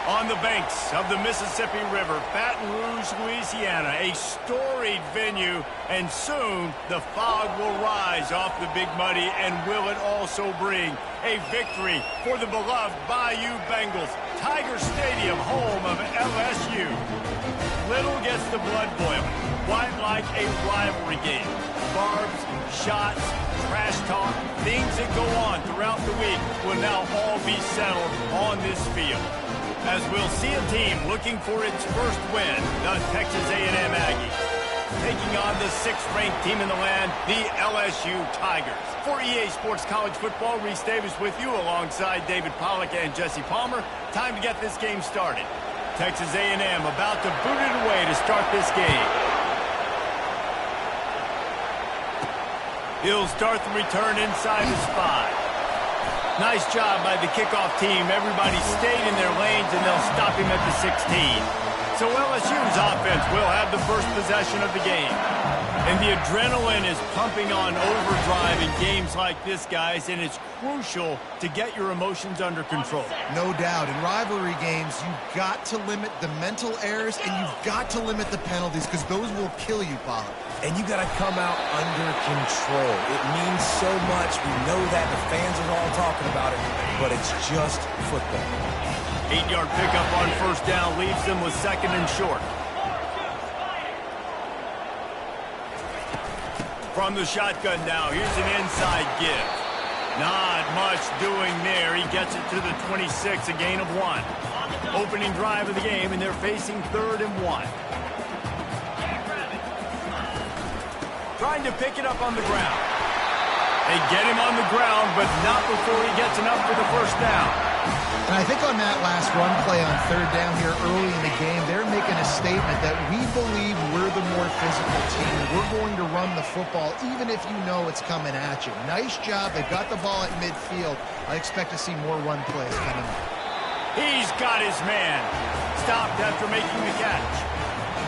On the banks of the Mississippi River, Baton Rouge, Louisiana, a storied venue, and soon the fog will rise off the Big Muddy, and will it also bring a victory for the beloved Bayou Bengals. Tiger Stadium, home of LSU. Little gets the blood boiling, quite like a rivalry game. Barbs, shots, trash talk, things that go on throughout the week will now all be settled on this field, as we'll see a team looking for its first win, the Texas A&M Aggies, taking on the 6th-ranked team in the land, the LSU Tigers. For EA Sports College Football, Reese Davis with you alongside David Pollack and Jesse Palmer. Time to get this game started. Texas A&M about to boot it away to start this game. He'll start the return inside his 5. Nice job by the kickoff team. Everybody stayed in their lanes, and they'll stop him at the 16. So LSU's offense will have the first possession of the game. And the adrenaline is pumping on overdrive in games like this, guys, and it's crucial to get your emotions under control. No doubt. In rivalry games, you've got to limit the mental errors, and you've got to limit the penalties, because those will kill you, Pollard. And you got to come out under control. It means so much. We know that. The fans are all talking about it, but it's just football. 8-yard pickup on first down leaves them with 2nd and short. From the shotgun now, here's an inside give. Not much doing there. He gets it to the 26, a gain of 1. Opening drive of the game, and they're facing 3rd and 1. Trying to pick it up on the ground. They get him on the ground, but not before he gets enough for the first down. And I think on that last run play on 3rd down here early in the game, they're making a statement that we believe we're the more physical team. We're going to run the football even if you know it's coming at you. Nice job. They've got the ball at midfield. I expect to see more run plays coming up. He's got his man. Stopped after making the catch.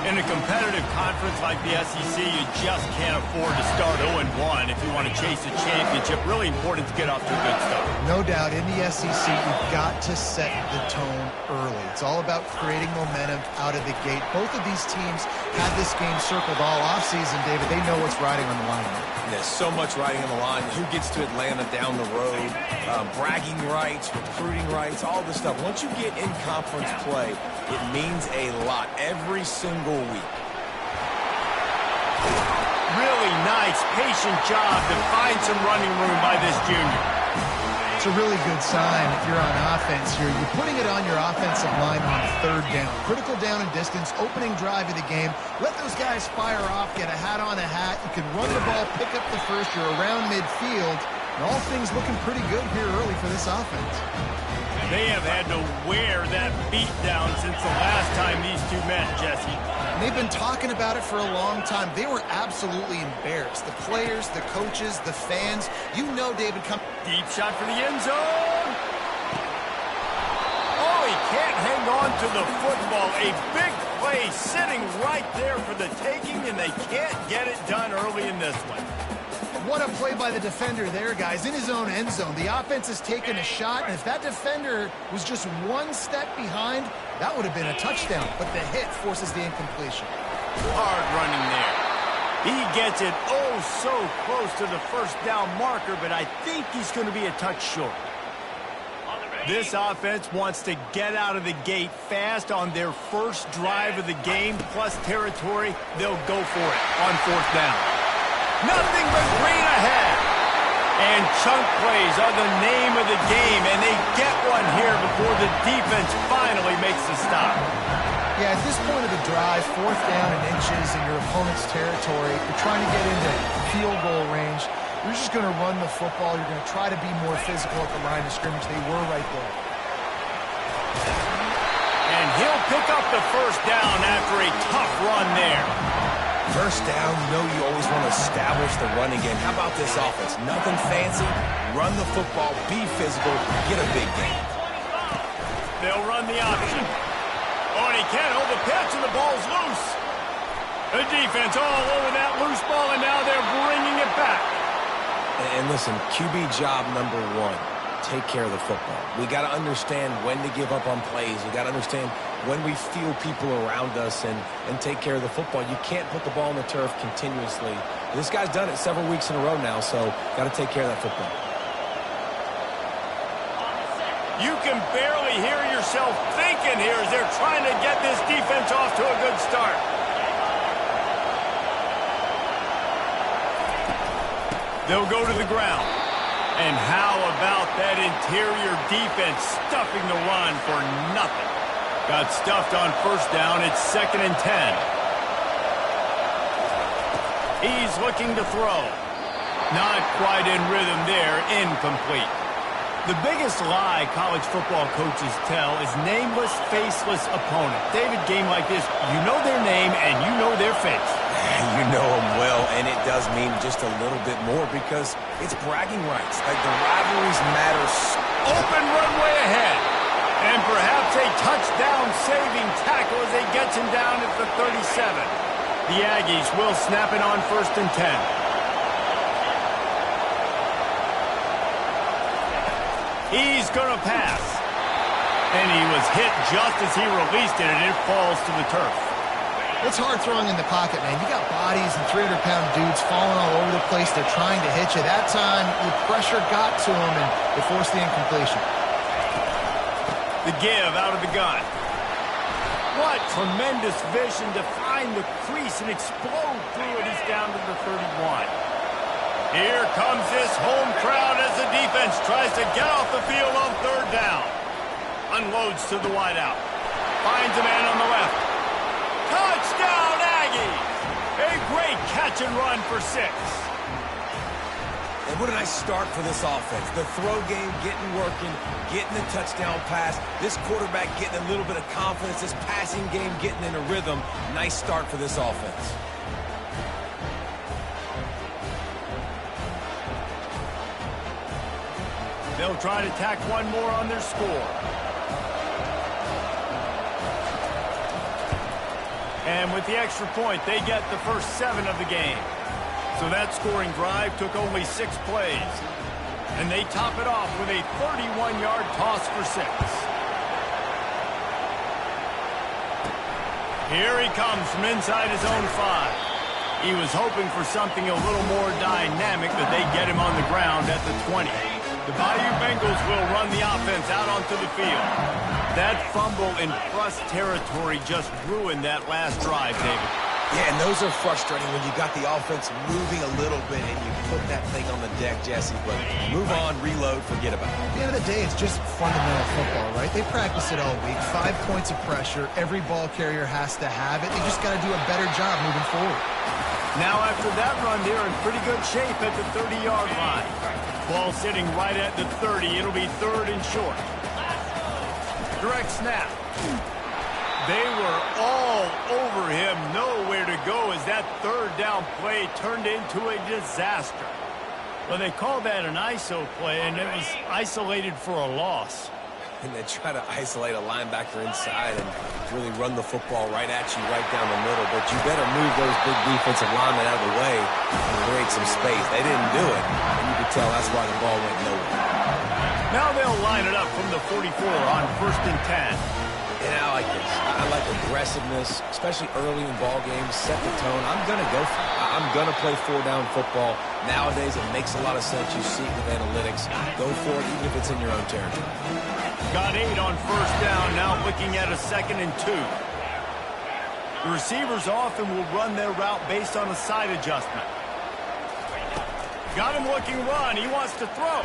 In a competitive conference like the SEC, you just can't afford to start 0-1 if you want to chase a championship. Really important to get off to a good start. No doubt, in the SEC, you've got to set the tone early. It's all about creating momentum out of the gate. Both of these teams had this game circled all offseason, David. They know what's riding on the line. There's so much riding on the line. Who gets to Atlanta down the road? Bragging rights, recruiting rights, all this stuff. Once you get in conference play, it means a lot every single week. Really nice, patient job to find some running room by this junior. It's a really good sign if you're on offense here. You're putting it on your offensive line on 3rd down. Critical down and distance, opening drive of the game. Let those guys fire off, get a hat on a hat. You can run the ball, pick up the first. You're around midfield. And all things looking pretty good here early for this offense. They have had to wear that beat down since the last time these two met, Jesse. And they've been talking about it for a long time. They were absolutely embarrassed. The players, the coaches, the fans. You know David come. Deep shot for the end zone. Oh, he can't hang on to the football. A big play sitting right there for the taking, and they can't get it done early in this one. What a play by the defender there, guys, in his own end zone. The offense has taken a shot, and if that defender was just one step behind, that would have been a touchdown. But the hit forces the incompletion. Hard running there. He gets it oh so close to the first down marker, but I think he's going to be a touch short. This offense wants to get out of the gate fast on their first drive of the game, plus territory. They'll go for it on fourth down. Nothing but green ahead. And chunk plays are the name of the game, and they get one here before the defense finally makes the stop. Yeah, at this point of the drive, fourth down and inches in your opponent's territory, you're trying to get into field goal range. You're just going to run the football. You're going to try to be more physical at the line of scrimmage. They were right there. And he'll pick up the first down after a tough run there. First down, you know you always want to establish the running game. How about this offense? Nothing fancy. Run the football, be physical, get a big gain. They'll run the option. Oh, and he can't hold the pitch, and the ball's loose. The defense all over that loose ball, and now they're bringing it back. And listen, QB job number one, take care of the football. We got to understand when to give up on plays. We got to understand when we feel people around us and take care of the football. You can't put the ball on the turf continuously. This guy's done it several weeks in a row now, so got to take care of that football. You can barely hear yourself thinking here as they're trying to get this defense off to a good start. They'll go to the ground. And how about that interior defense stuffing the run for nothing? Got stuffed on first down. It's 2nd and 10. He's looking to throw. Not quite in rhythm there. Incomplete. The biggest lie college football coaches tell is nameless, faceless opponent. David, game like this, you know their name and you know their face. You know them well, and it does mean just a little bit more because it's bragging rights. Like the rivalries matter. Open runway ahead. And perhaps a touchdown-saving tackle as they get him down at the 37. The Aggies will snap it on 1st and 10. He's going to pass. And he was hit just as he released it, and it falls to the turf. It's hard throwing in the pocket, man. You got bodies and 300-pound dudes falling all over the place. They're trying to hit you. That time, the pressure got to him, and it forced the incompletion. The give out of the gun. What tremendous vision to find the crease and explode through it. He's down to the 31. Here comes this home crowd as the defense tries to get off the field on 3rd down. Unloads to the wideout. Finds a man on the left. Touchdown, Aggies! A great catch and run for 6. And what a nice start for this offense. The throw game getting working, getting the touchdown pass. This quarterback getting a little bit of confidence. This passing game getting in a rhythm. Nice start for this offense. They'll try to tack one more on their score. And with the extra point, they get the first 7 of the game. So that scoring drive took only 6 plays. And they top it off with a 31-yard toss for 6. Here he comes from inside his own 5. He was hoping for something a little more dynamic, but they get him on the ground at the 20. The Bayou Bengals will run the offense out onto the field. That fumble in plus territory just ruined that last drive, David. Yeah, and those are frustrating when you got the offense moving a little bit and you put that thing on the deck, Jesse. But move on, reload, forget about it. At the end of the day, it's just fundamental football, right? They practice it all week. 5 points of pressure. Every ball carrier has to have it. They just got to do a better job moving forward. Now after that run, they're in pretty good shape at the 30-yard line. Ball sitting right at the 30. It'll be third and short. Direct snap. They were all over him. Nowhere to go as that third down play turned into a disaster. Well, they called that an ISO play, and it was isolated for a loss. And they try to isolate a linebacker inside and really run the football right at you, right down the middle. But you better move those big defensive linemen out of the way and create some space. They didn't do it, and you could tell that's why the ball went nowhere. Now they'll line it up from the 44 on 1st and 10. And I like this. I like aggressiveness, especially early in ball games. Set the tone. I'm going to go for it. I'm going to play 4-down football. Nowadays, it makes a lot of sense. You see it with analytics. Go for it, even if it's in your own territory. Got 8 on 1st down. Now looking at a 2nd and 2. The receivers often will run their route based on a side adjustment. Got him looking run. He wants to throw.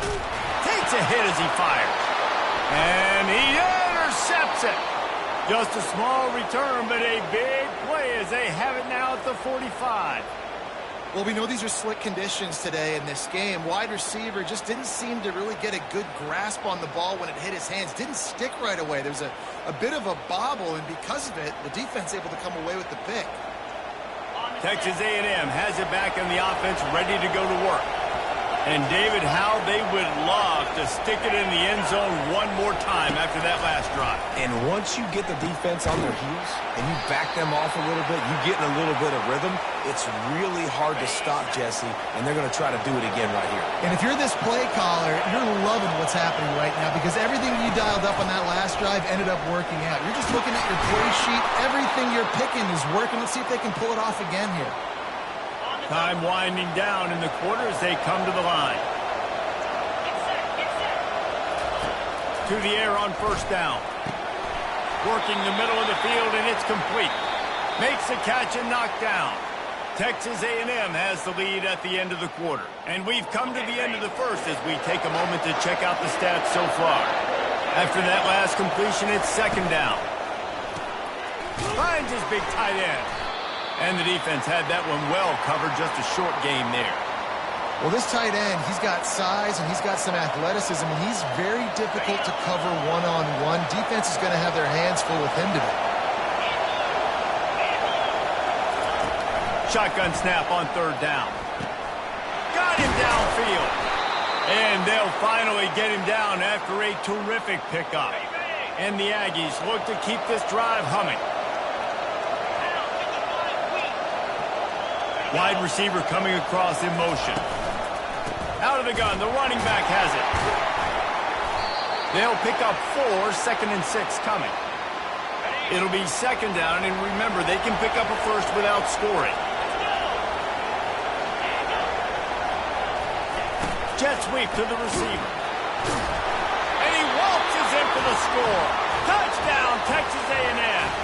Takes a hit as he fires. And he intercepts it. Just a small return, but a big play as they have it now at the 45. Well, we know these are slick conditions today in this game. Wide receiver just didn't seem to really get a good grasp on the ball when it hit his hands. Didn't stick right away. There's a bit of a bobble, and because of it, the defense able to come away with the pick. Texas A&M has it back in the offense, ready to go to work. And, David, how they would love to stick it in the end zone one more time after that last drive. And once you get the defense on their heels and you back them off a little bit, you get in a little bit of rhythm, it's really hard to stop, Jesse, and they're going to try to do it again right here. And if you're this play caller, you're loving what's happening right now because everything you dialed up on that last drive ended up working out. You're just looking at your play sheet. Everything you're picking is working. Let's see if they can pull it off again here. Time winding down in the quarter as they come to the line. To the air on 1st down. Working the middle of the field, and it's complete. Makes the catch and knocked down. Texas A&M has the lead at the end of the quarter. And we've come to the end of the first as we take a moment to check out the stats so far. After that last completion, it's 2nd down. Finds his big tight end. And the defense had that one well covered, just a short game there. Well, this tight end, he's got size and he's got some athleticism, and he's very difficult to cover one-on-one. Defense is going to have their hands full with him today. Shotgun snap on 3rd down. Got him downfield. And they'll finally get him down after a terrific pickup. And the Aggies look to keep this drive humming. Wide receiver coming across in motion. Out of the gun, the running back has it. They'll pick up 4, 2nd and 6 coming. It'll be 2nd down, and remember, they can pick up a first without scoring. Jet sweep to the receiver. And he waltzes in for the score. Touchdown, Texas A&M.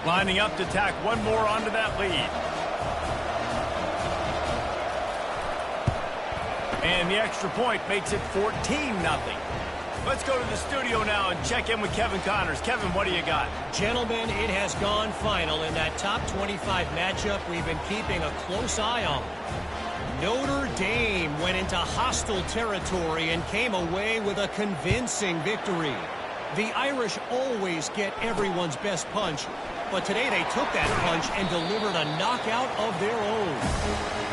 Lining up to tack one more onto that lead. And the extra point makes it 14-0. Let's go to the studio now and check in with Kevin Connors. Kevin, what do you got? Gentlemen, it has gone final in that top 25 matchup we've been keeping a close eye on. Notre Dame went into hostile territory and came away with a convincing victory. The Irish always get everyone's best punch, but today they took that punch and delivered a knockout of their own.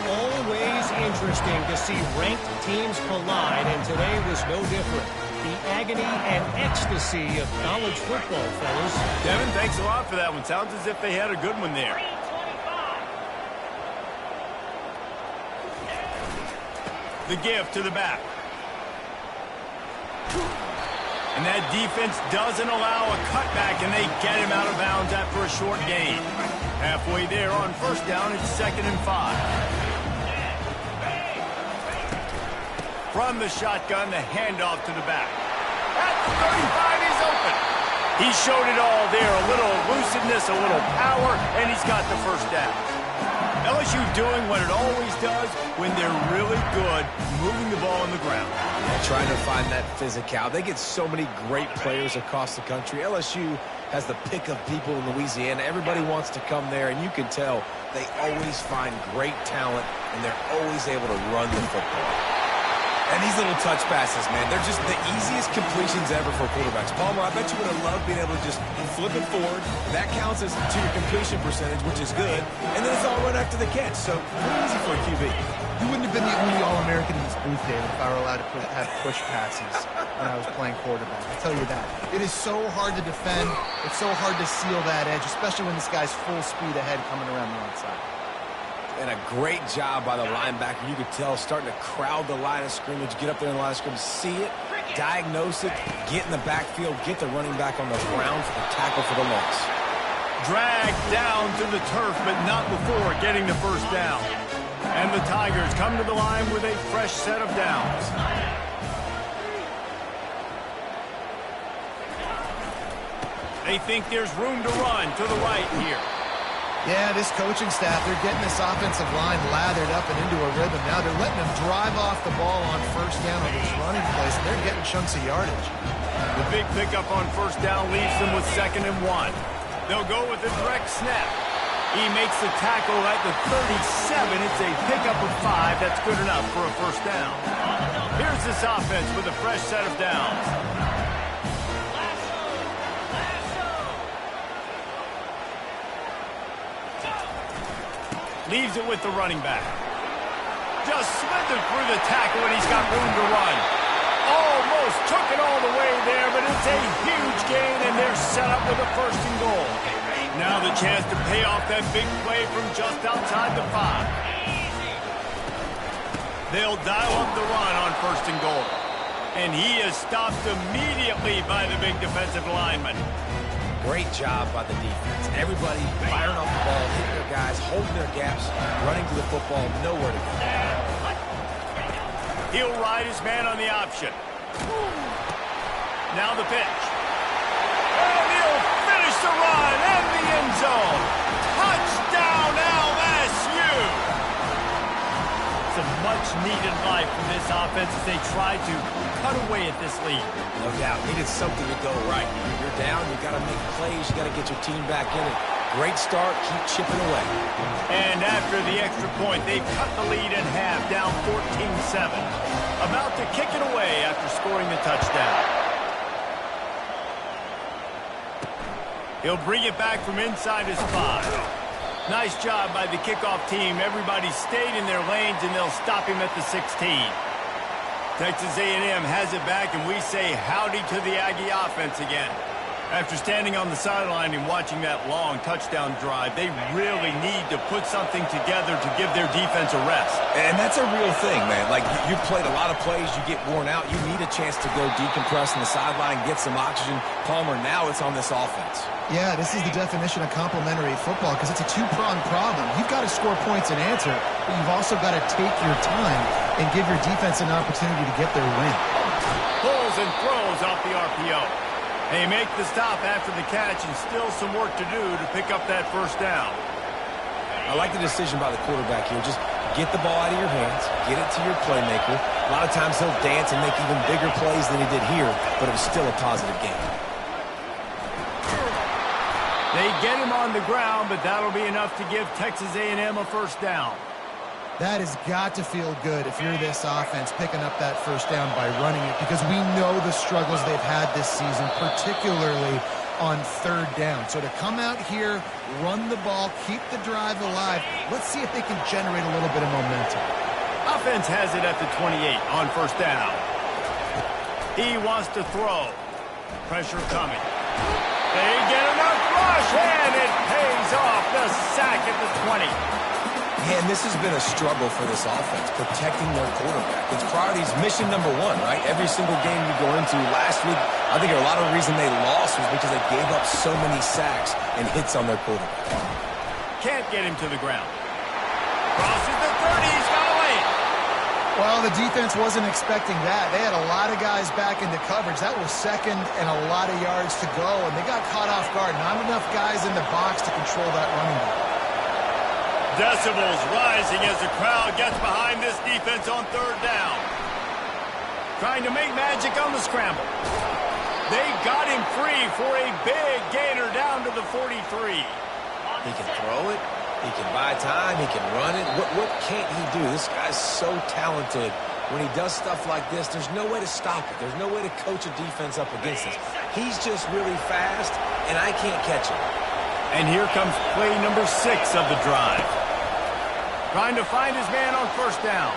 Always interesting to see ranked teams collide, and today was no different. The agony and ecstasy of college football, fellas. Devin, thanks a lot for that one. Sounds as if they had a good one there. The give to the back. And that defense doesn't allow a cutback, and they get him out of bounds after a short gain. Halfway there on 1st down, it's 2nd and 5. From the shotgun, the handoff to the back. At the 35, he's open. He showed it all there, a little elusiveness, a little power, and he's got the first down. LSU doing what it always does when they're really good, moving the ball on the ground. Yeah, trying to find that physicality. They get so many great players across the country. LSU has the pick of people in Louisiana. Everybody wants to come there, and you can tell they always find great talent, and they're always able to run the football. And these little touch passes, man, they're just the easiest completions ever for quarterbacks. Palmer, I bet you would have loved being able to just flip it forward. That counts as to your completion percentage, which is good. And then it's all right after the catch. So pretty easy for a QB. You wouldn't have been the only All-American in this booth, David, if I were allowed to have push passes when I was playing quarterback. I'll tell you that. It is so hard to defend. It's so hard to seal that edge, especially when this guy's full speed ahead coming around the outside. And a great job by the linebacker. You could tell starting to crowd the line of scrimmage, get up there in the line of scrimmage, see it, diagnose it, get in the backfield, get the running back on the ground for the tackle for the loss. Dragged down to the turf, but not before getting the first down. And the Tigers come to the line with a fresh set of downs. They think there's room to run to the right here. Yeah, this coaching staff, they're getting this offensive line lathered up and into a rhythm. Now they're letting them drive off the ball on first down on these running plays, and they're getting chunks of yardage. The big pickup on first down leaves them with 2nd and 1. They'll go with a direct snap. He makes the tackle at the 37. It's a pickup of 5. That's good enough for a first down. Here's this offense with a fresh set of downs. Leaves it with the running back. Just slithered through the tackle, and he's got room to run. Almost took it all the way there, but it's a huge gain, and they're set up with a 1st and goal. Now the chance to pay off that big play from just outside the 5. They'll dial up the run on 1st and goal. And he is stopped immediately by the big defensive lineman. Great job by the defense. Everybody firing off the ball, hitting their guys, holding their gaps, running to the football, nowhere to go. He'll ride his man on the option. Now the pitch. And he'll finish the run in the end zone. Touchdown LSU! It's a much-needed life for this offense as they try to cut away at this lead. No doubt. Needed something to go right. You're down. You got to make plays. You got to get your team back in it. Great start. Keep chipping away. And after the extra point, they've cut the lead in half, down 14-7. About to kick it away after scoring the touchdown. He'll bring it back from inside his 5. Nice job by the kickoff team. Everybody stayed in their lanes, and they'll stop him at the 16. Texas A&M has it back, and we say howdy to the Aggie offense again. After standing on the sideline and watching that long touchdown drive, they really need to put something together to give their defense a rest. And that's a real thing, man. Like, you've played a lot of plays, you get worn out, you need a chance to go decompress on the sideline, get some oxygen. Palmer, now it's on this offense. Yeah, this is the definition of complementary football because it's a two-pronged problem. You've got to score points and answer, but you've also got to take your time and give your defense an opportunity to get their win. Pulls and throws off the RPO. They make the stop after the catch, and still some work to do to pick up that first down. I like the decision by the quarterback here. Just get the ball out of your hands, get it to your playmaker. A lot of times he'll dance and make even bigger plays than he did here, but it was still a positive game. They get him on the ground, but that'll be enough to give Texas A&M a first down. That has got to feel good if you're this offense picking up that first down by running it, because we know the struggles they've had this season, particularly on 3rd down. So to come out here, run the ball, keep the drive alive, let's see if they can generate a little bit of momentum. Offense has it at the 28 on first down. He wants to throw. Pressure coming. They get enough rush, and it pays off. The sack at the 20. And this has been a struggle for this offense, protecting their quarterback. It's priorities, mission number 1, right? Every single game you go into. Last week, I think a lot of the reason they lost was because they gave up so many sacks and hits on their quarterback. Can't get him to the ground. Crosses the 30. He's got to lay it. Well, the defense wasn't expecting that. They had a lot of guys back into coverage. That was second and a lot of yards to go, and they got caught off guard. Not enough guys in the box to control that running back. Decibels rising as the crowd gets behind this defense on third down. Trying to make magic on the scramble. They got him free for a big gainer down to the 43. He can throw it. He can buy time. He can run it. What can't he do? This guy's so talented. When he does stuff like this, there's no way to stop it. There's no way to coach a defense up against this. He's just really fast, and I can't catch him. And here comes play number 6 of the drive. Trying to find his man on first down.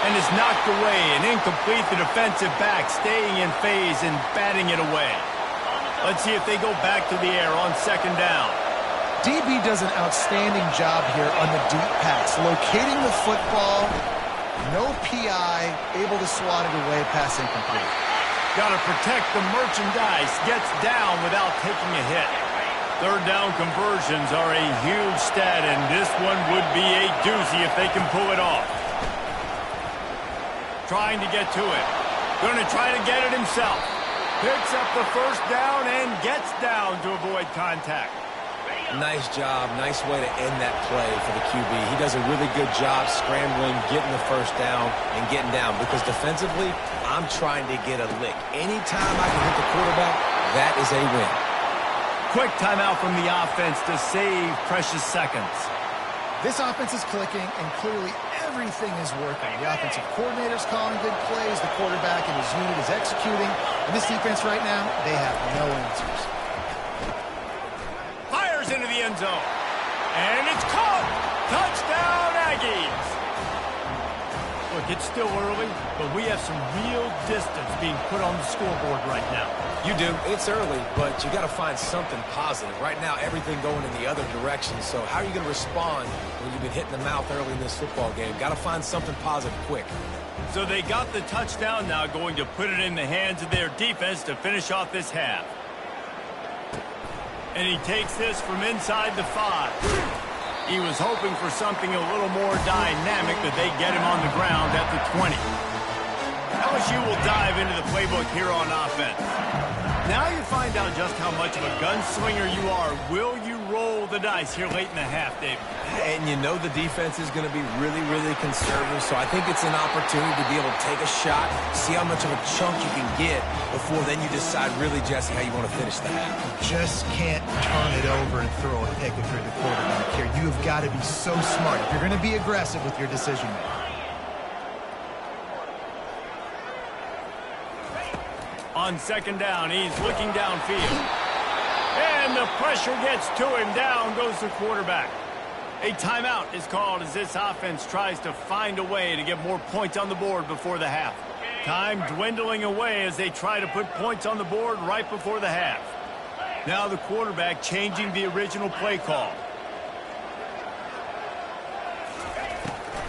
And it's knocked away and incomplete. The defensive back staying in phase and batting it away. Let's see if they go back to the air on second down. DB does an outstanding job here on the deep pass. Locating the football, no PI, able to swat it away, pass incomplete. Got to protect the merchandise. Gets down without taking a hit. Third down conversions are a huge stat, and this one would be a doozy if they can pull it off. Trying to get to it. Going to try to get it himself. Picks up the first down and gets down to avoid contact. Nice job. Nice way to end that play for the QB. He does a really good job scrambling, getting the first down, and getting down. Because defensively, I'm trying to get a lick. Anytime I can hit the quarterback, that is a win. Quick timeout from the offense to save precious seconds. This offense is clicking, and clearly everything is working. The offensive coordinator's calling good plays. The quarterback and his unit is executing. And this defense right now, they have no answers. Into the end zone. And it's caught. Touchdown, Aggies. Look, it's still early, but we have some real distance being put on the scoreboard right now. You do. It's early, but you got to find something positive. Right now, everything going in the other direction. So how are you going to respond when you've been hit in the mouth early in this football game? Got to find something positive quick. So they got the touchdown, now going to put it in the hands of their defense to finish off this half. And he takes this from inside the 5. He was hoping for something a little more dynamic, but they get him on the ground at the 20. LSU will dive into the playbook here on offense. Now you find out just how much of a gunslinger you are. Will you roll the dice here late in the half, David? And you know the defense is going to be really, really conservative, so I think it's an opportunity to be able to take a shot, see how much of a chunk you can get before then you decide really, Jesse, how you want to finish the half. Just can't turn it over and throw a pick if you're the quarterback here. You've got to be so smart if you're going to be aggressive with your decision making. On second down, he's looking downfield. And the pressure gets to him. Down goes the quarterback. A timeout is called as this offense tries to find a way to get more points on the board before the half. Time dwindling away as they try to put points on the board right before the half. Now the quarterback changing the original play call.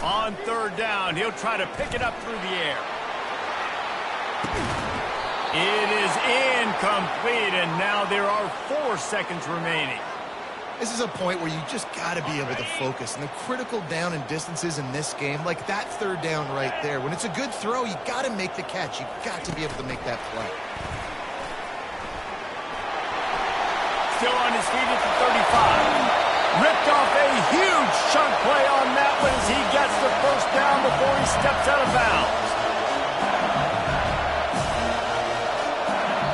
On third down, he'll try to pick it up through the air. It is incomplete, and now there are 4 seconds remaining. This is a point where you just got to be able to focus. And the critical down and distances in this game, like that third down right there, when it's a good throw, you got to make the catch. You got to be able to make that play. Still on his feet at the 35. Ripped off a huge chunk play on that one as he gets the first down before he steps out of bounds.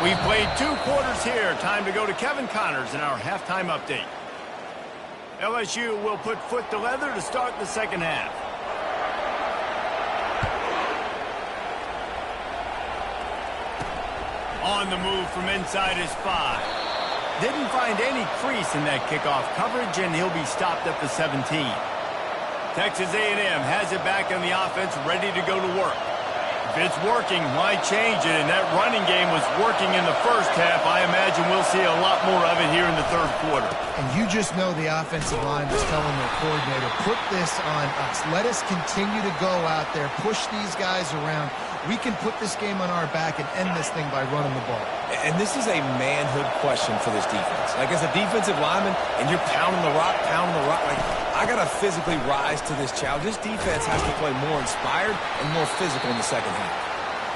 We've played 2 quarters here. Time to go to Kevin Connors in our halftime update. LSU will put foot to leather to start the second half. On the move from inside his 5. Didn't find any crease in that kickoff coverage, and he'll be stopped at the 17. Texas A&M has it back on the offense, ready to go to work. If it's working, why change it? And that running game was working in the first half. I imagine we'll see a lot more of it here in the third quarter. And you just know the offensive line was telling their coordinator, put this on us. Let us continue to go out there, push these guys around. we can put this game on our back and end this thing by running the ball. And this is a manhood question for this defense. Like, as a defensive lineman, and you're pounding the rock, like, I got to physically rise to this challenge. This defense has to play more inspired and more physical in the second half.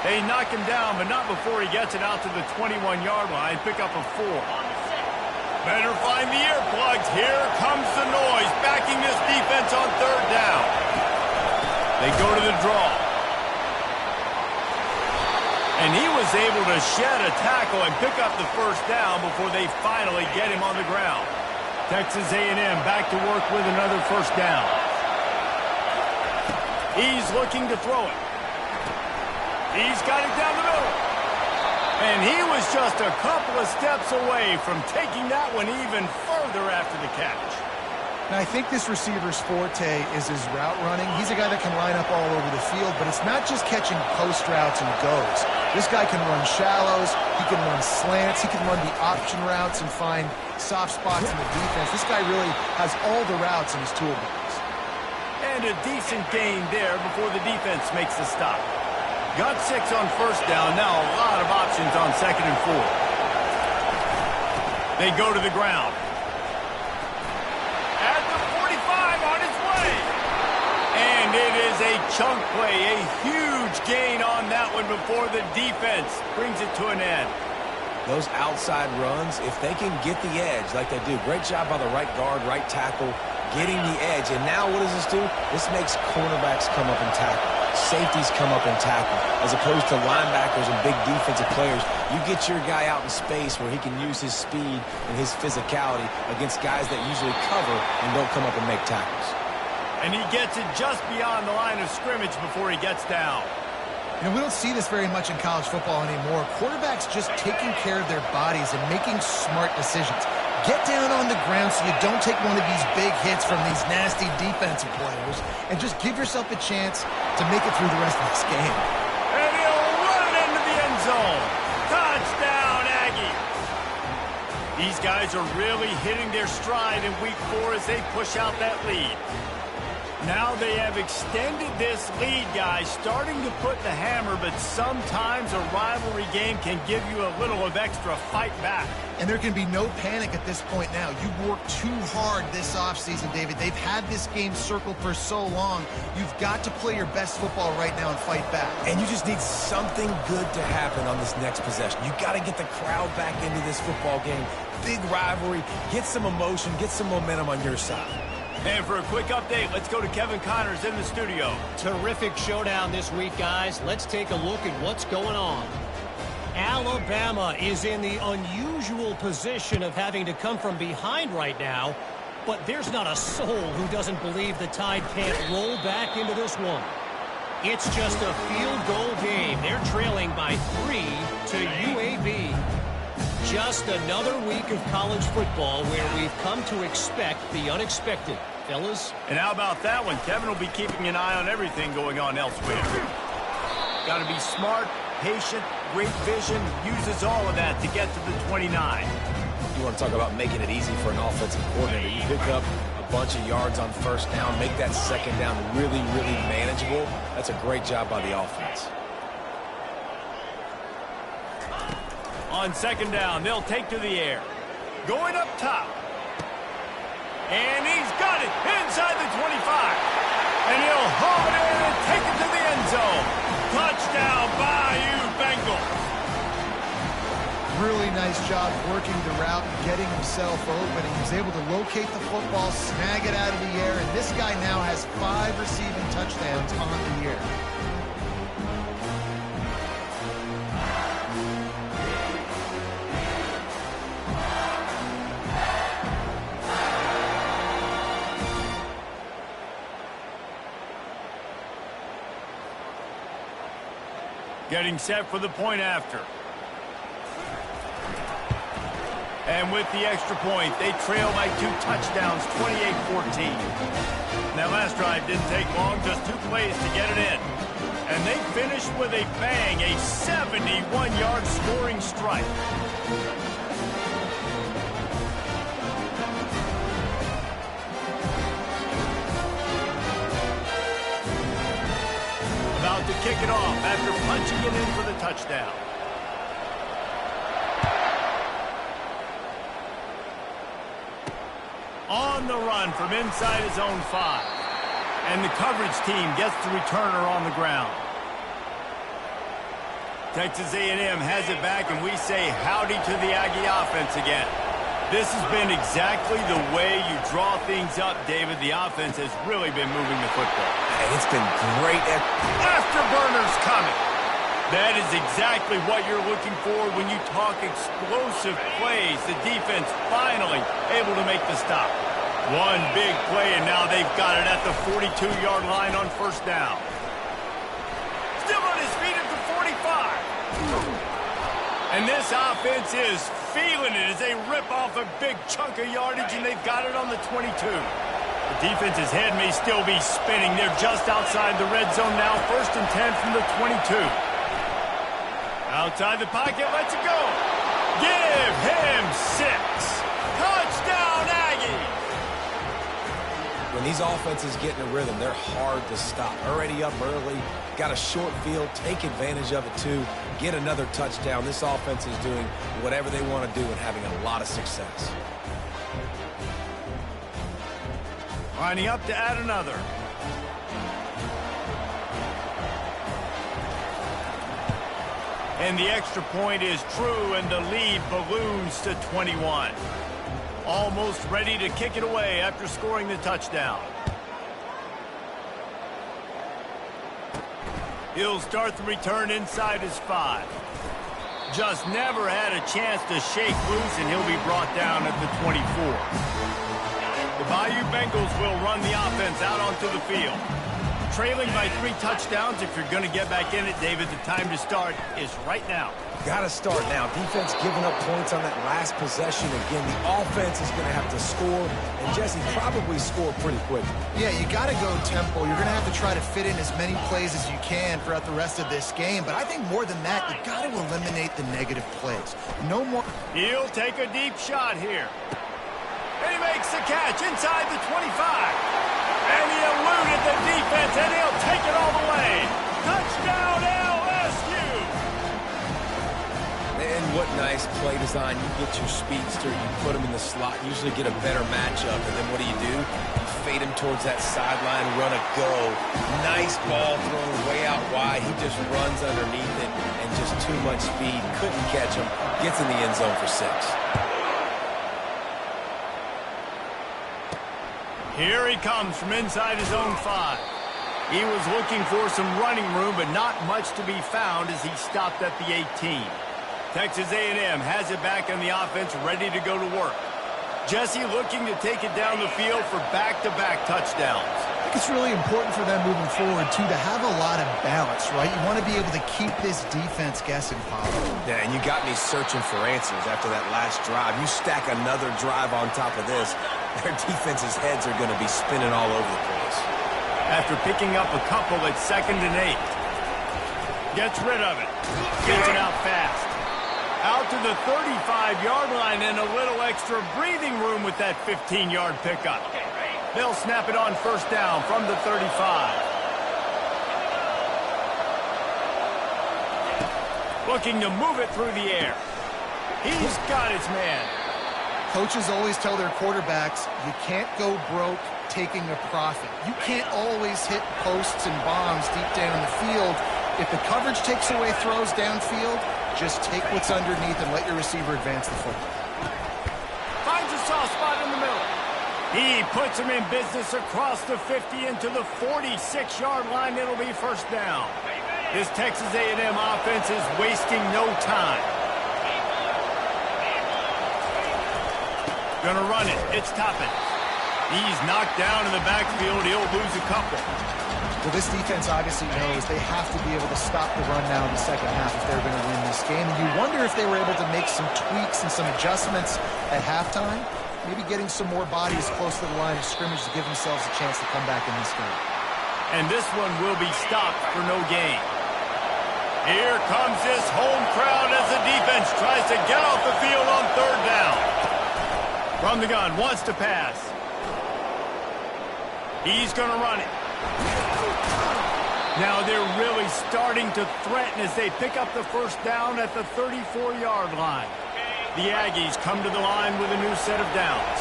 They knock him down, but not before he gets it out to the 21-yard line. Pick up a 4. Better find the earplugs. Here comes the noise, backing this defense on third down. They go to the draw. And he was able to shed a tackle and pick up the first down before they finally get him on the ground. Texas A&M back to work with another first down. He's looking to throw it. He's got it down the middle. And he was just a couple of steps away from taking that one even further after the catch. Now, I think this receiver's forte is his route running. He's a guy that can line up all over the field, but it's not just catching post routes and goes. This guy can run shallows, he can run slants, he can run the option routes and find soft spots in the defense. This guy really has all the routes in his toolbox. And a decent gain there before the defense makes the stop. Got 6 on first down, now a lot of options on second and 4. They go to the ground. At the 45 on its way. And it is a chunk play, a huge gain on that one before the defense brings it to an end. Those outside runs, if they can get the edge like they do, great job by the right guard, right tackle, getting the edge. And now what does this do? This makes cornerbacks come up and tackle. Safeties come up and tackle. As opposed to linebackers and big defensive players, you get your guy out in space where he can use his speed and his physicality against guys that usually cover and don't come up and make tackles. And he gets it just beyond the line of scrimmage before he gets down. You know, we don't see this very much in college football anymore. Quarterbacks just taking care of their bodies and making smart decisions. Get down on the ground so you don't take one of these big hits from these nasty defensive players and just give yourself a chance to make it through the rest of this game. And he'll run it into the end zone. Touchdown, Aggie. These guys are really hitting their stride in week 4 as they push out that lead. Now they have extended this lead, guys, starting to put the hammer, but sometimes a rivalry game can give you a little of extra fight back. And there can be no panic at this point now. You've worked too hard this offseason, David. They've had this game circled for so long. You've got to play your best football right now and fight back. And you just need something good to happen on this next possession. You got to get the crowd back into this football game. Big rivalry. Get some emotion. Get some momentum on your side. And for a quick update, let's go to Kevin Connors in the studio. Terrific showdown this week, guys. Let's take a look at what's going on. Alabama is in the unusual position of having to come from behind right now, but there's not a soul who doesn't believe the Tide can't roll back into this one. It's just a field goal game. They're trailing by 3 to UAB. Just another week of college football where we've come to expect the unexpected. Fellas? And how about that one? Kevin will be keeping an eye on everything going on elsewhere. Got to be smart, patient, great vision, uses all of that to get to the 29. You want to talk about making it easy for an offensive coordinator. You pick up a bunch of yards on first down, make that second down really, really manageable. That's a great job by the offense. On second down, they'll take to the air. Going up top. And he's got it inside the 25. And he'll haul it in and take it to the end zone. Touchdown, Bayou Bengals. Really nice job working the route and getting himself open. He was able to locate the football, snag it out of the air, and this guy now has 5 receiving touchdowns on the year. Getting set for the point after. And with the extra point, they trail by 2 touchdowns, 28-14. That last drive didn't take long, just 2 plays to get it in. And they finished with a bang, a 71-yard scoring strike. About to kick it off after punching it in for the touchdown. On the run from inside his own 5. And the coverage team gets the returner on the ground. Texas A&M has it back, and we say howdy to the Aggie offense again. This has been exactly the way you draw things up, David. The offense has really been moving the football. Hey, it's been great. Afterburners coming. That is exactly what you're looking for when you talk explosive plays. The defense finally able to make the stop. One big play, and now they've got it at the 42-yard line on first down. Still on his feet at the 45. And this offense is feeling it as they rip off a big chunk of yardage, and they've got it on the 22. The defense's head may still be spinning. They're just outside the red zone now. 1st and 10 from the 22. Outside the pocket, lets it go. Give him 6. Touchdown, Aggies! When these offenses get in a rhythm, they're hard to stop. Already up early, got a short field, take advantage of it too, get another touchdown. This offense is doing whatever they want to do and having a lot of success. Lining up to add another. And the extra point is true, and the lead balloons to 21. Almost ready to kick it away after scoring the touchdown. He'll start the return inside his 5. Just never had a chance to shake loose, and he'll be brought down at the 24. The Bayou Bengals will run the offense out onto the field. Trailing by 3 touchdowns. If you're going to get back in it, David, the time to start is right now. Got to start now. Defense giving up points on that last possession. Again, the offense is going to have to score, and Jesse probably score pretty quickly. Yeah, you got to go tempo. You're going to have to try to fit in as many plays as you can throughout the rest of this game. But I think more than that, you got to eliminate the negative plays. No more. He'll take a deep shot here. And he makes the catch inside the 25. And he eluded the defense, and he'll take it all the way. Touchdown, LSU! And what nice play design. You get your speedster, you put him in the slot, usually get a better matchup. And then what do? You fade him towards that sideline, run a go. Nice ball thrown way out wide. He just runs underneath it, and just too much speed. Couldn't catch him. Gets in the end zone for 6. Here he comes from inside his own 5. He was looking for some running room, but not much to be found as he stopped at the 18. Texas A&M has it back on the offense, ready to go to work. Jesse looking to take it down the field for back-to-back touchdowns. I think it's really important for them moving forward, too, to have a lot of balance, right? You want to be able to keep this defense guessing, Paulo. Yeah, and you got me searching for answers after that last drive. You stack another drive on top of this, their defense's heads are going to be spinning all over the place. After picking up a couple at 2nd and 8. Gets rid of it. Gets it out fast. Out to the 35-yard line, and a little extra breathing room with that 15-yard pickup. They'll snap it on first down from the 35. Looking to move it through the air. He's got his man. Coaches always tell their quarterbacks, you can't go broke taking a profit. You can't always hit posts and bombs deep down in the field. If the coverage takes away throws downfield, just take what's underneath and let your receiver advance the football. Finds a soft spot in the middle. He puts him in business across the 50 into the 46-yard line. It'll be first down. This Texas A&M offense is wasting no time. Gonna run it. It's Toppin. He's knocked down in the backfield. He'll lose a couple. Well, this defense obviously knows they have to be able to stop the run now in the second half if they're going to win this game. And you wonder if they were able to make some tweaks and some adjustments at halftime, maybe getting some more bodies close to the line of scrimmage to give themselves a chance to come back in this game. And this one will be stopped for no gain. Here comes this home crowd as the defense tries to get off the field on third down. From the gun, wants to pass. He's going to run it. Now they're really starting to threaten as they pick up the first down at the 34-yard line. The Aggies come to the line with a new set of downs.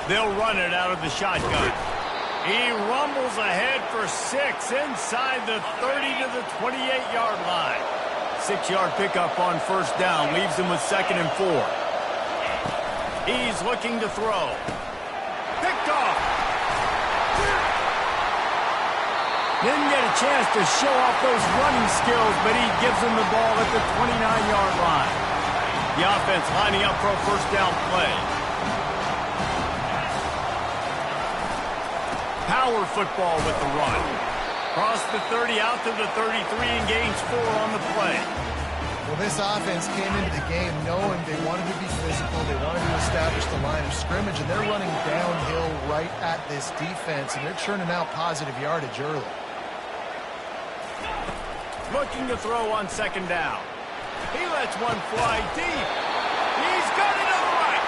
They'll run it out of the shotgun. He rumbles ahead for 6 inside the 30 to the 28-yard line. 6-yard pickup on first down leaves him with 2nd and 4. He's looking to throw. Picked off. Didn't get a chance to show off those running skills, but he gives him the ball at the 29-yard line. The offense lining up for a first down play. Power football with the run. Cross the 30 out to the 33 and gains 4 on the play. Well, this offense came into the game knowing they wanted to be physical, they wanted to establish the line of scrimmage, and they're running downhill right at this defense, and they're churning out positive yardage early. Looking to throw on 2nd down. He lets one fly deep. He's got it on the right.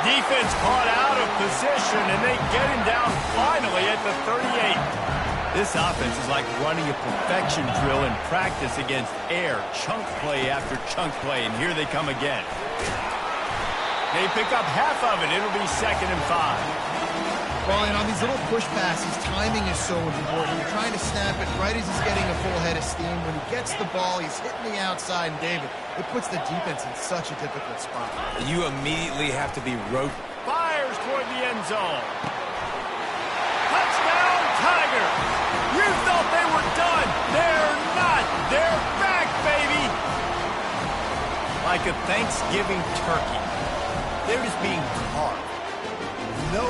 Defense caught out of position, and they get him down finally at the 38. This offense is like running a perfection drill in practice against air, chunk play after chunk play, and here they come again. They pick up half of it. It'll be 2nd and 5. Well, and on these little push passes, timing is so important. You're trying to snap it right as he's getting a full head of steam. When he gets the ball, he's hitting the outside, and David, it puts the defense in such a difficult spot. You immediately have to be fires toward the end zone. Touchdown, Tiger! You thought they were done. They're not. They're back, baby. Like a Thanksgiving turkey. They're just being carved. No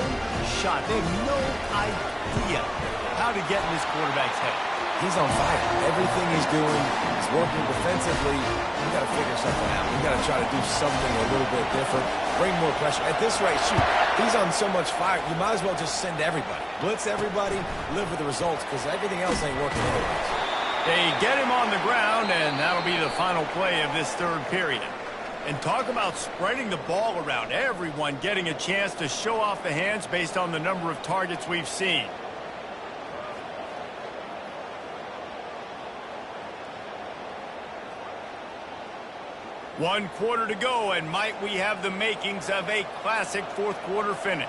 shot. They have no idea how to get in this quarterback's head. He's on fire. Everything he's doing is working defensively. We got to figure something out. We got to try to do something a little bit different. Bring more pressure. At this rate, shoot, he's on so much fire, you might as well just send everybody. Blitz everybody, live with the results, because everything else ain't working otherwise. They get him on the ground, and that'll be the final play of this 3rd period. And talk about spreading the ball around. Everyone getting a chance to show off the hands based on the number of targets we've seen. One quarter to go, and might we have the makings of a classic 4th quarter finish.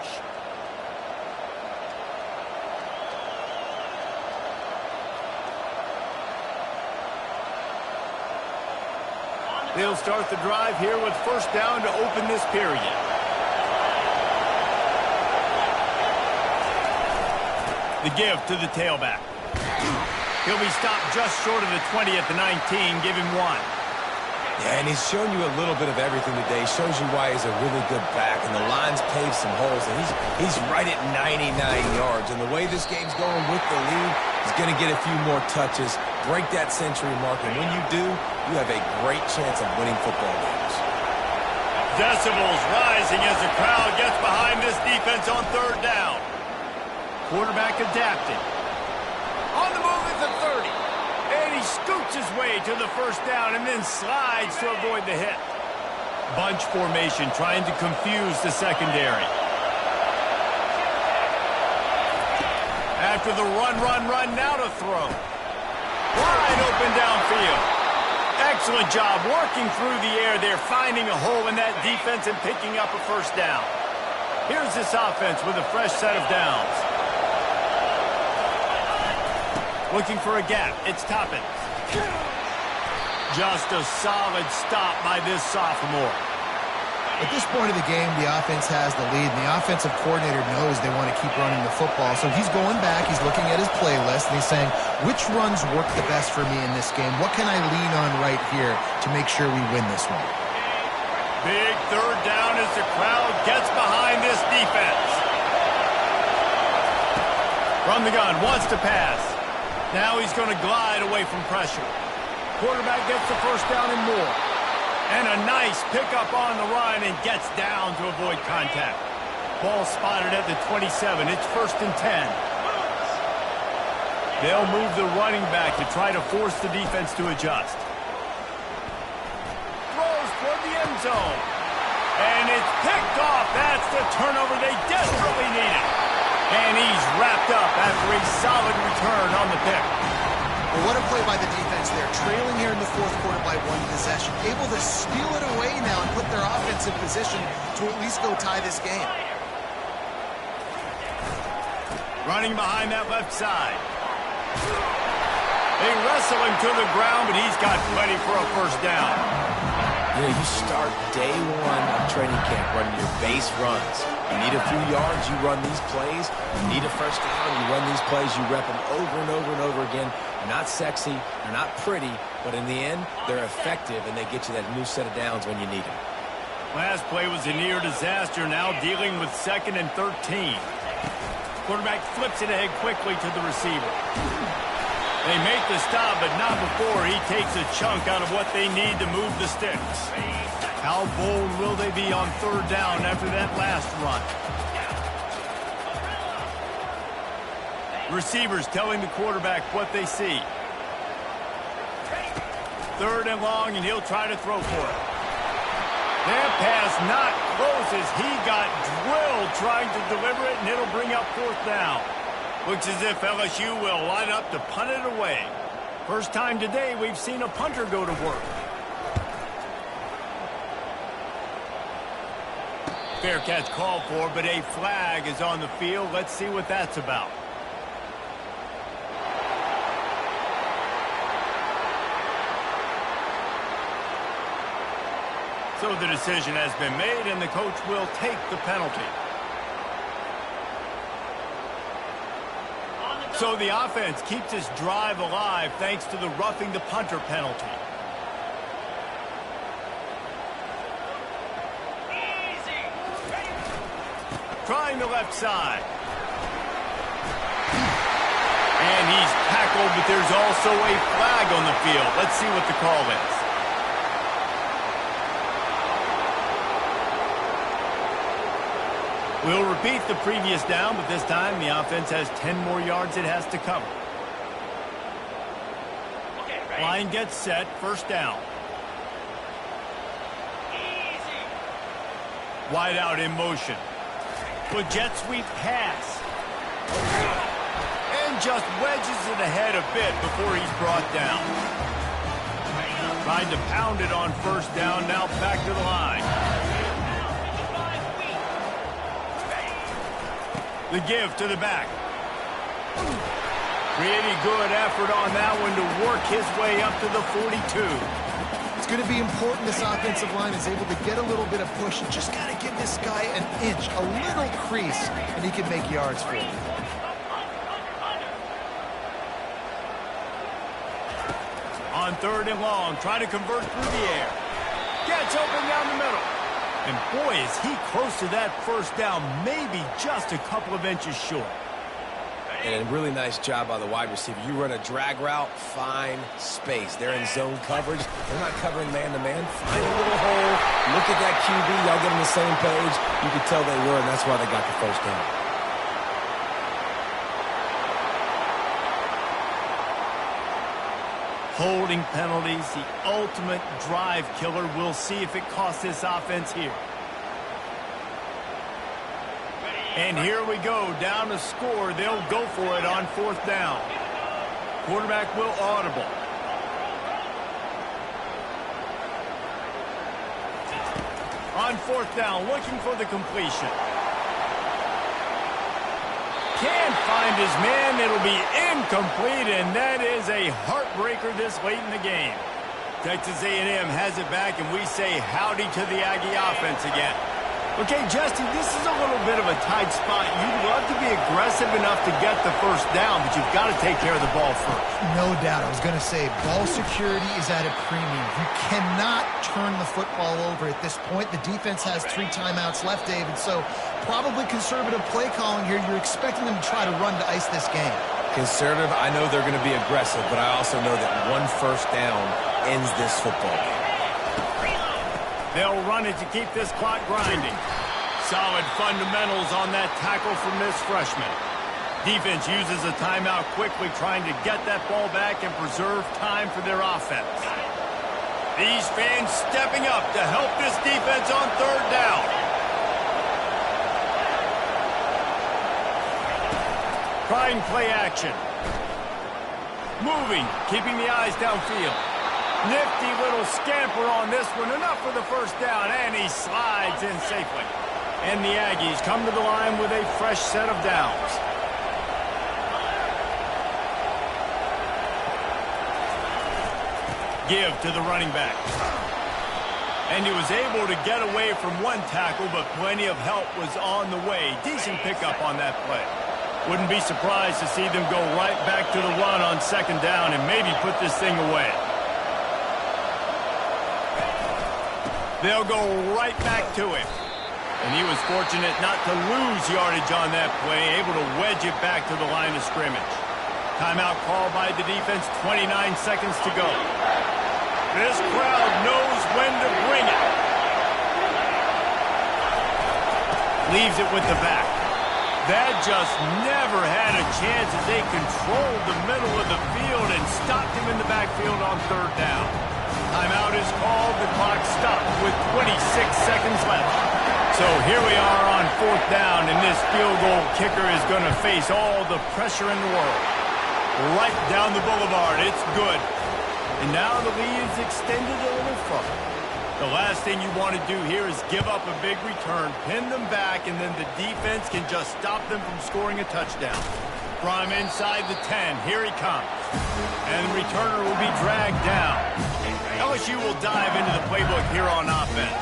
They'll start the drive here with first down to open this period. The give to the tailback. He'll be stopped just short of the 20 at the 19. Give him 1. Yeah, and he's shown you a little bit of everything today. Shows you why he's a really good back, and the line's paved some holes, and he's right at 99 yards. And the way this game's going with the lead, he's going to get a few more touches, break that century mark, and when you do, you have a great chance of winning football games. Decibels rising as the crowd gets behind this defense on 3rd down. Quarterback adapting. On the move at the 30. And he scoots his way to the first down and then slides to avoid the hit. Bunch formation trying to confuse the secondary. After the run, now to throw. Wide open downfield. Excellent job working through the air there, finding a hole in that defense and picking up a first down. Here's this offense with a fresh set of downs. Looking for a gap. It's Toppin. Just a solid stop by this sophomore. At this point of the game, the offense has the lead, and the offensive coordinator knows they want to keep running the football. So he's going back, he's looking at his playlist, and he's saying, which runs work the best for me in this game? What can I lean on right here to make sure we win this one? Big 3rd down as the crowd gets behind this defense. From the gun, wants to pass. Now he's going to glide away from pressure. Quarterback gets the first down and more. And a nice pickup on the run and gets down to avoid contact. Ball spotted at the 27. It's 1st and 10. They'll move the running back to try to force the defense to adjust. Throws toward the end zone. And it's picked off. That's the turnover they desperately needed. And he's wrapped up after a solid return on the pick. Well, what a play by the defense there. Trailing here in the fourth quarter by one possession. Able to steal it away now and put their offense in position to at least go tie this game. Running behind that left side. They wrestle him to the ground, but he's got plenty for a first down. You know, you start day one of training camp running your base runs. You need a few yards, you run these plays. You need a first down, you run these plays. You rep them over and over and over again. They're not sexy, they're not pretty, but in the end, they're effective, and they get you that new set of downs when you need them. Last play was a near disaster, now dealing with 2nd and 13. Quarterback flips it ahead quickly to the receiver. They make the stop, but not before he takes a chunk out of what they need to move the sticks. How bold will they be on 3rd down after that last run? Receivers telling the quarterback what they see. 3rd and long, and he'll try to throw for it. That pass not close as he got drilled trying to deliver it, and it'll bring up 4th down. Looks as if LSU will line up to punt it away. First time today we've seen a punter go to work. Fair catch called for, but a flag is on the field. Let's see what that's about. So the decision has been made, and the coach will take the penalty. So the offense keeps this drive alive thanks to the roughing the punter penalty. Trying the left side. And he's tackled, but there's also a flag on the field. Let's see what the call is. We'll repeat the previous down, but this time the offense has 10 more yards it has to cover. Line gets set, 1st down. Wide out in motion. With jet sweep pass. And just wedges it ahead a bit before he's brought down. Tried to pound it on 1st down, now back to the line. The give to the back. Pretty good effort on that one to work his way up to the 42. It's going to be important this offensive line is able to get a little bit of push. Just got to give this guy an inch, a little crease, and he can make yards for it. On 3rd and long, trying to convert through the air. Gets open down the middle. And boy, is he close to that 1st down, maybe just a couple of inches short. And a really nice job by the wide receiver. You run a drag route, find space. They're in zone coverage. They're not covering man-to-man. Find a little hole. Look at that QB. Y'all get on the same page. You could tell they were, and that's why they got the 1st down. Holding penalties, the ultimate drive killer. We'll see if it costs this offense here. And here we go, down to score. They'll go for it on 4th down. Quarterback will audible. On 4th down, looking for the completion. Can't find his man. It'll be incomplete, and that is a heartbreaker this late in the game. Texas A&M has it back, and we say howdy to the Aggie offense again. Okay, Justin, this is a little bit of a tight spot. You'd love to be aggressive enough to get the 1st down, but you've got to take care of the ball first. No doubt. I was going to say, ball security is at a premium. You cannot turn the football over at this point. The defense has 3 timeouts left, David, so probably conservative play calling here. You're expecting them to try to run to ice this game. Conservative, I know they're going to be aggressive, but I also know that 1 1st down ends this football game. They'll run it to keep this clock grinding. Solid fundamentals on that tackle from this freshman. Defense uses a timeout quickly, trying to get that ball back and preserve time for their offense. These fans stepping up to help this defense on third down. Trying play action. Moving, keeping the eyes downfield. Nifty little scamper on this one. Enough for the first down, and he slides in safely. And the Aggies come to the line with a fresh set of downs. Give to the running back. And he was able to get away from one tackle, but plenty of help was on the way. Decent pickup on that play. Wouldn't be surprised to see them go right back to the run on second down and maybe put this thing away. They'll go right back to him. And he was fortunate not to lose yardage on that play, able to wedge it back to the line of scrimmage. Timeout called by the defense, 29 seconds to go. This crowd knows when to bring it. Leaves it with the back. That just never had a chance as they controlled the middle of the field and stopped him in the backfield on third down. Timeout is called. The clock stopped with 26 seconds left. So here we are on fourth down, and this field goal kicker is going to face all the pressure in the world. Right down the boulevard. It's good. And now the lead is extended a little further. The last thing you want to do here is give up a big return, pin them back, and then the defense can just stop them from scoring a touchdown. From inside the 10, here he comes. And the returner will be dragged down. LSU will dive into the playbook here on offense.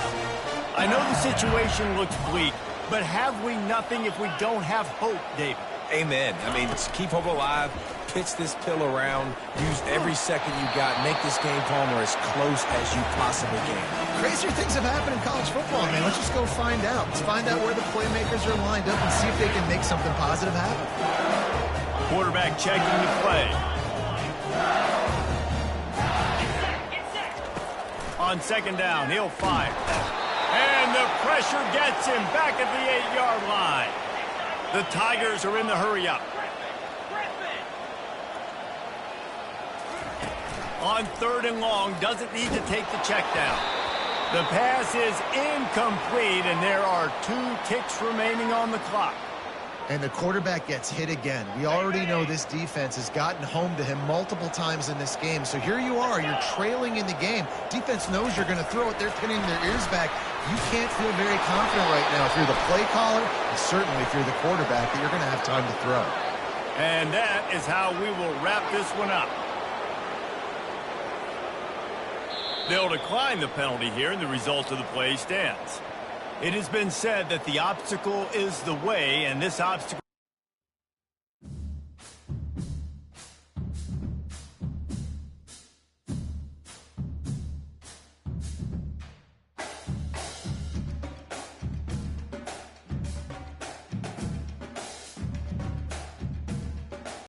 I know the situation looks bleak, but have we nothing if we don't have hope, David? Amen. I mean, keep hope alive, pitch this pill around, use every second you got, make this game, Palmer, as close as you possibly can. Crazier things have happened in college football, man. Let's just go find out. Let's find out where the playmakers are lined up and see if they can make something positive happen. Quarterback checking the play. On second down, he'll fire. And the pressure gets him back at the 8-yard line. The Tigers are in the hurry-up. On third and long, doesn't need to take the check down. The pass is incomplete, and there are 2 ticks remaining on the clock. And the quarterback gets hit again. We already know this defense has gotten home to him multiple times in this game. So here you are, you're trailing in the game. Defense knows you're going to throw it. They're pinning their ears back. You can't feel very confident right now if you're the play caller, and certainly if you're the quarterback, that you're going to have time to throw. And that is how we will wrap this one up. They'll decline the penalty here, and the result of the play stands. It has been said that the obstacle is the way, and this obstacle